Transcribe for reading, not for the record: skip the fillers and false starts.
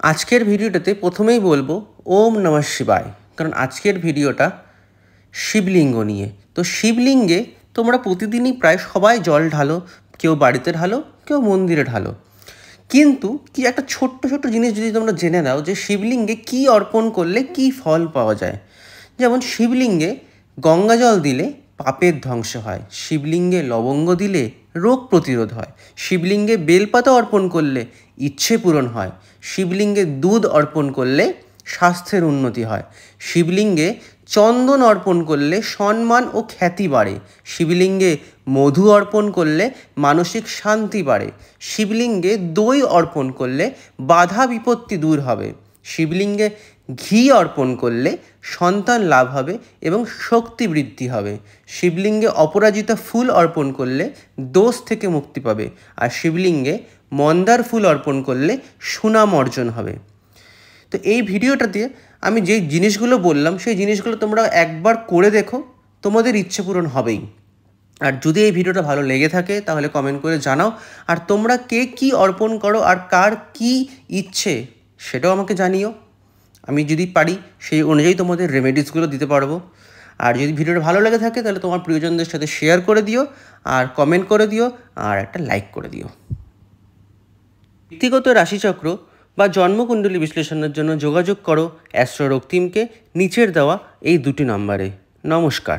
আজকের ভিডিওটাতে প্রথমেই বলবো ওম নমঃ শিবায়, কারণ আজকের ভিডিওটা শিবলিঙ্গ নিয়ে। তো শিবলিঙ্গে তোমরা প্রতিদিনই প্রায় সবাই জল ঢালো, কেউ বাড়িতে ঢালো, কেউ মন্দিরে ঢালো। কিন্তু কি একটা ছোট্ট ছোট্ট জিনিস যদি তোমরা জেনে নাও যে শিবলিঙ্গে কী অর্পণ করলে কী ফল পাওয়া যায়। যেমন শিবলিঙ্গে গঙ্গা জল দিলে পাপের ধ্বংস হয়, শিবলিঙ্গে লবঙ্গ দিলে রোগ প্রতিরোধ হয়, শিবলিঙ্গে বেলপাতা অর্পণ করলে ইচ্ছে পূরণ হয়, শিবলিঙ্গে দুধ অর্পণ করলে স্বাস্থ্যের উন্নতি হয়, শিবলিঙ্গে চন্দন অর্পণ করলে সম্মান ও খ্যাতি বাড়ে, শিবলিঙ্গে মধু অর্পণ করলে মানসিক শান্তি বাড়ে, শিবলিঙ্গে দই অর্পণ করলে বাধা বিপত্তি দূর হবে, শিবলিঙ্গে ঘি অর্পণ করলে সন্তান লাভ হবে এবং শক্তি বৃদ্ধি হবে, শিবলিঙ্গে অপরাজিতা ফুল অর্পণ করলে দোষ থেকে মুক্তি পাবে, আর শিবলিঙ্গে মন্দার ফুল অর্পণ করলে সুনাম অর্জন হবে। তো এই ভিডিওটাতে আমি যেই জিনিসগুলো বললাম সেই জিনিসগুলো তোমরা একবার করে দেখো, তোমাদের ইচ্ছে পূরণ হবেই। আর যদি এই ভিডিওটা ভালো লেগে থাকে তাহলে কমেন্ট করে জানাও, আর তোমরা কে কী অর্পণ করো আর কার কী ইচ্ছে সেটাও আমাকে জানিও। আমি যদি পারি সেই অনুযায়ী তোমাদের রেমেডিসগুলো দিতে পারবো। আর যদি ভিডিওটা ভালো লেগে থাকে তাহলে তোমার প্রিয়জনদের সাথে শেয়ার করে দিও, আর কমেন্ট করে দিও, আর একটা লাইক করে দিও। ব্যক্তিগত রাশিচক্র বা জন্মকুণ্ডলী বিশ্লেষণের জন্য যোগাযোগ করো অ্যাস্ট্রো রক্তিমকে নিচের দেওয়া এই 2টি নম্বরে। নমস্কার।